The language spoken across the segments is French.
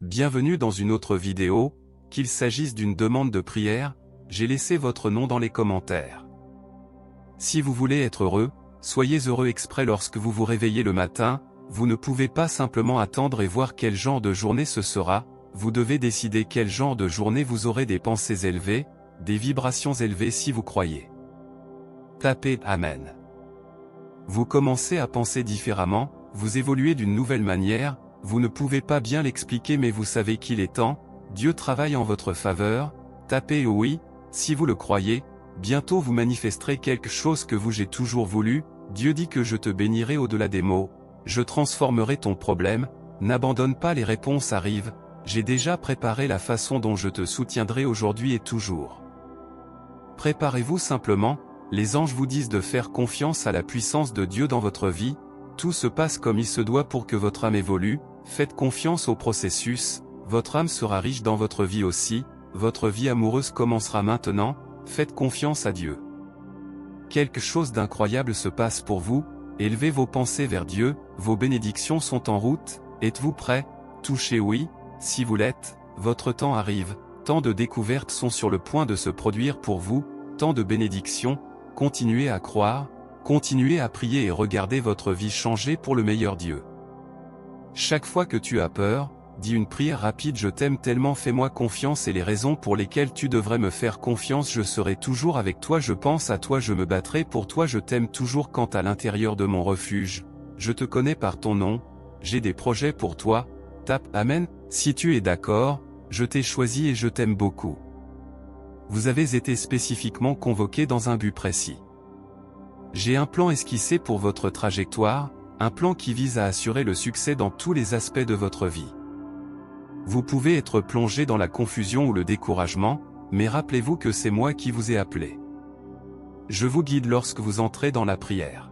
Bienvenue dans une autre vidéo, qu'il s'agisse d'une demande de prière, j'ai laissé votre nom dans les commentaires. Si vous voulez être heureux, soyez heureux exprès lorsque vous vous réveillez le matin, vous ne pouvez pas simplement attendre et voir quel genre de journée ce sera, vous devez décider quel genre de journée vous aurez des pensées élevées, des vibrations élevées si vous croyez. Tapez Amen. Vous commencez à penser différemment, vous évoluez d'une nouvelle manière, vous ne pouvez pas bien l'expliquer mais vous savez qu'il est temps, Dieu travaille en votre faveur, tapez oui, si vous le croyez, bientôt vous manifesterez quelque chose que j'ai toujours voulu, Dieu dit que je te bénirai au-delà des mots, je transformerai ton problème, n'abandonne pas les réponses arrivent, j'ai déjà préparé la façon dont je te soutiendrai aujourd'hui et toujours. Préparez-vous simplement, les anges vous disent de faire confiance à la puissance de Dieu dans votre vie, tout se passe comme il se doit pour que votre âme évolue, faites confiance au processus, votre âme sera riche dans votre vie aussi, votre vie amoureuse commencera maintenant, faites confiance à Dieu. Quelque chose d'incroyable se passe pour vous, élevez vos pensées vers Dieu, vos bénédictions sont en route, êtes-vous prêts? Touchez oui, si vous l'êtes, votre temps arrive, tant de découvertes sont sur le point de se produire pour vous, tant de bénédictions, continuez à croire, continuez à prier et regardez votre vie changer pour le meilleur Dieu. Chaque fois que tu as peur, dis une prière rapide je t'aime tellement fais-moi confiance et les raisons pour lesquelles tu devrais me faire confiance je serai toujours avec toi je pense à toi je me battrai pour toi je t'aime toujours quant à l'intérieur de mon refuge, je te connais par ton nom, j'ai des projets pour toi, tape Amen, si tu es d'accord, je t'ai choisi et je t'aime beaucoup. Vous avez été spécifiquement convoqué dans un but précis. J'ai un plan esquissé pour votre trajectoire, un plan qui vise à assurer le succès dans tous les aspects de votre vie. Vous pouvez être plongé dans la confusion ou le découragement, mais rappelez-vous que c'est moi qui vous ai appelé. Je vous guide lorsque vous entrez dans la prière.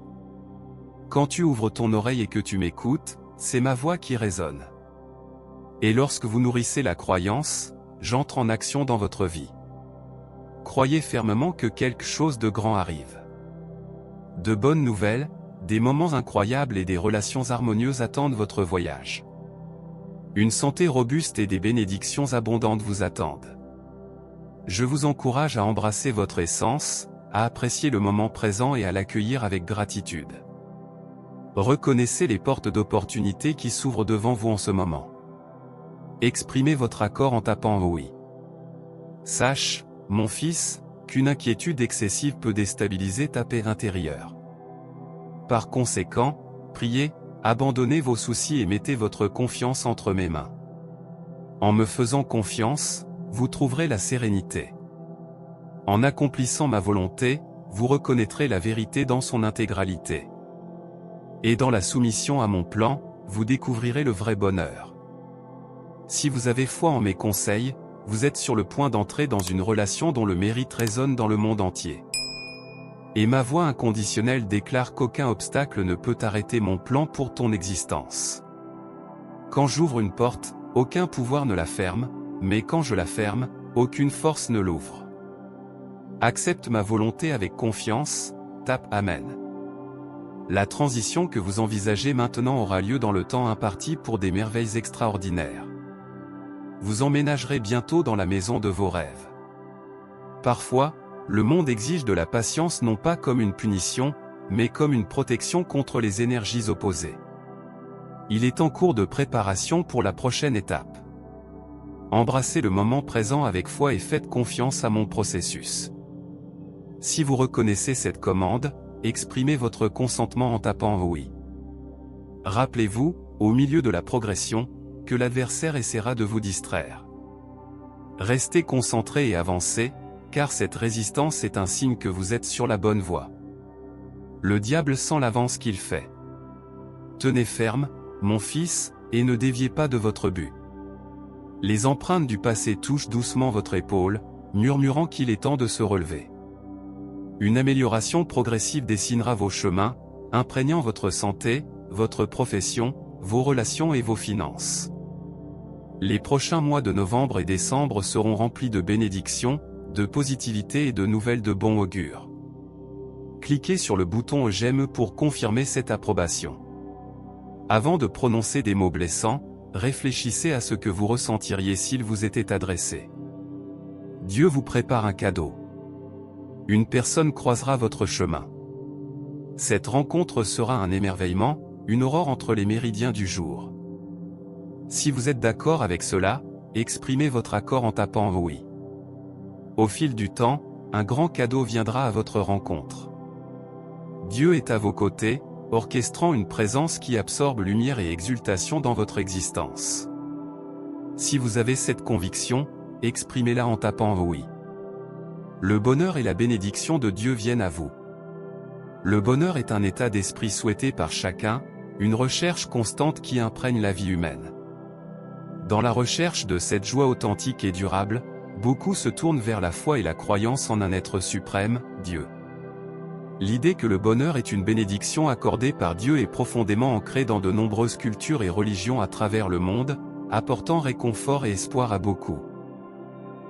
Quand tu ouvres ton oreille et que tu m'écoutes, c'est ma voix qui résonne. Et lorsque vous nourrissez la croyance, j'entre en action dans votre vie. Croyez fermement que quelque chose de grand arrive. De bonnes nouvelles, des moments incroyables et des relations harmonieuses attendent votre voyage. Une santé robuste et des bénédictions abondantes vous attendent. Je vous encourage à embrasser votre essence, à apprécier le moment présent et à l'accueillir avec gratitude. Reconnaissez les portes d'opportunité qui s'ouvrent devant vous en ce moment. Exprimez votre accord en tapant oui. Sache, mon fils, qu'une inquiétude excessive peut déstabiliser ta paix intérieure. Par conséquent, priez, abandonnez vos soucis et mettez votre confiance entre mes mains. En me faisant confiance, vous trouverez la sérénité. En accomplissant ma volonté, vous reconnaîtrez la vérité dans son intégralité. Et dans la soumission à mon plan, vous découvrirez le vrai bonheur. Si vous avez foi en mes conseils, vous êtes sur le point d'entrer dans une relation dont le mérite résonne dans le monde entier. Et ma voix inconditionnelle déclare qu'aucun obstacle ne peut arrêter mon plan pour ton existence. Quand j'ouvre une porte, aucun pouvoir ne la ferme, mais quand je la ferme, aucune force ne l'ouvre. Accepte ma volonté avec confiance, tape Amen. La transition que vous envisagez maintenant aura lieu dans le temps imparti pour des merveilles extraordinaires. Vous emménagerez bientôt dans la maison de vos rêves. Parfois, le monde exige de la patience non pas comme une punition, mais comme une protection contre les énergies opposées. Il est en cours de préparation pour la prochaine étape. Embrassez le moment présent avec foi et faites confiance à mon processus. Si vous reconnaissez cette commande, exprimez votre consentement en tapant oui. Rappelez-vous, au milieu de la progression, que l'adversaire essaiera de vous distraire. Restez concentré et avancez, car cette résistance est un signe que vous êtes sur la bonne voie. Le diable sent l'avance qu'il fait. Tenez ferme, mon fils, et ne déviez pas de votre but. Les empreintes du passé touchent doucement votre épaule, murmurant qu'il est temps de se relever. Une amélioration progressive dessinera vos chemins, imprégnant votre santé, votre profession, vos relations et vos finances. Les prochains mois de novembre et décembre seront remplis de bénédictions, de positivité et de nouvelles de bon augure. Cliquez sur le bouton j'aime pour confirmer cette approbation. Avant de prononcer des mots blessants, réfléchissez à ce que vous ressentiriez s'il vous était adressé. Dieu vous prépare un cadeau. Une personne croisera votre chemin. Cette rencontre sera un émerveillement, une aurore entre les méridiens du jour. Si vous êtes d'accord avec cela, exprimez votre accord en tapant oui. Au fil du temps, un grand cadeau viendra à votre rencontre. Dieu est à vos côtés, orchestrant une présence qui absorbe lumière et exultation dans votre existence. Si vous avez cette conviction, exprimez-la en tapant oui. Le bonheur et la bénédiction de Dieu viennent à vous. Le bonheur est un état d'esprit souhaité par chacun, une recherche constante qui imprègne la vie humaine. Dans la recherche de cette joie authentique et durable, beaucoup se tournent vers la foi et la croyance en un être suprême, Dieu. L'idée que le bonheur est une bénédiction accordée par Dieu est profondément ancrée dans de nombreuses cultures et religions à travers le monde, apportant réconfort et espoir à beaucoup.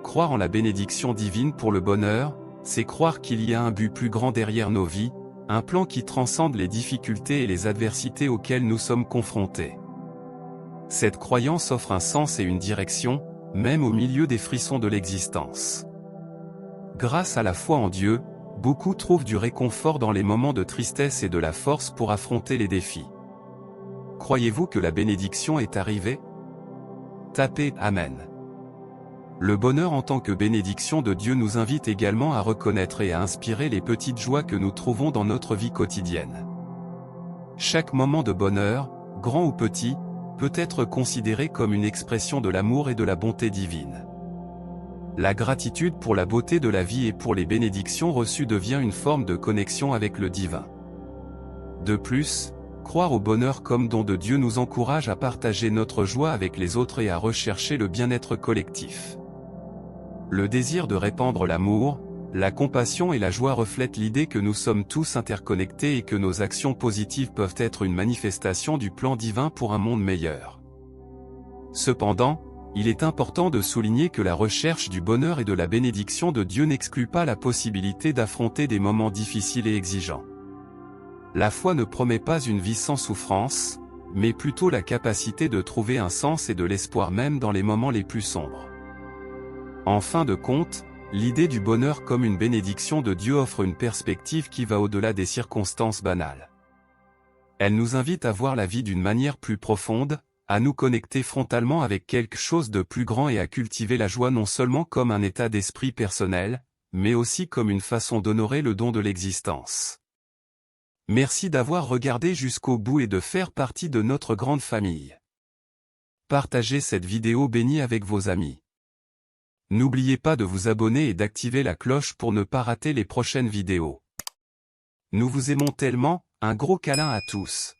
Croire en la bénédiction divine pour le bonheur, c'est croire qu'il y a un but plus grand derrière nos vies, un plan qui transcende les difficultés et les adversités auxquelles nous sommes confrontés. Cette croyance offre un sens et une direction, même au milieu des frissons de l'existence. Grâce à la foi en Dieu, beaucoup trouvent du réconfort dans les moments de tristesse et de la force pour affronter les défis. Croyez-vous que la bénédiction est arrivée? Tapez Amen. Le bonheur en tant que bénédiction de Dieu nous invite également à reconnaître et à inspirer les petites joies que nous trouvons dans notre vie quotidienne. Chaque moment de bonheur, grand ou petit, peut être considéré comme une expression de l'amour et de la bonté divine. La gratitude pour la beauté de la vie et pour les bénédictions reçues devient une forme de connexion avec le divin. De plus, croire au bonheur comme don de Dieu nous encourage à partager notre joie avec les autres et à rechercher le bien-être collectif. Le désir de répandre l'amour, la compassion et la joie reflètent l'idée que nous sommes tous interconnectés et que nos actions positives peuvent être une manifestation du plan divin pour un monde meilleur. Cependant, il est important de souligner que la recherche du bonheur et de la bénédiction de Dieu n'exclut pas la possibilité d'affronter des moments difficiles et exigeants. La foi ne promet pas une vie sans souffrance, mais plutôt la capacité de trouver un sens et de l'espoir même dans les moments les plus sombres. En fin de compte, l'idée du bonheur comme une bénédiction de Dieu offre une perspective qui va au-delà des circonstances banales. Elle nous invite à voir la vie d'une manière plus profonde, à nous connecter frontalement avec quelque chose de plus grand et à cultiver la joie non seulement comme un état d'esprit personnel, mais aussi comme une façon d'honorer le don de l'existence. Merci d'avoir regardé jusqu'au bout et de faire partie de notre grande famille. Partagez cette vidéo bénie avec vos amis. N'oubliez pas de vous abonner et d'activer la cloche pour ne pas rater les prochaines vidéos. Nous vous aimons tellement, un gros câlin à tous.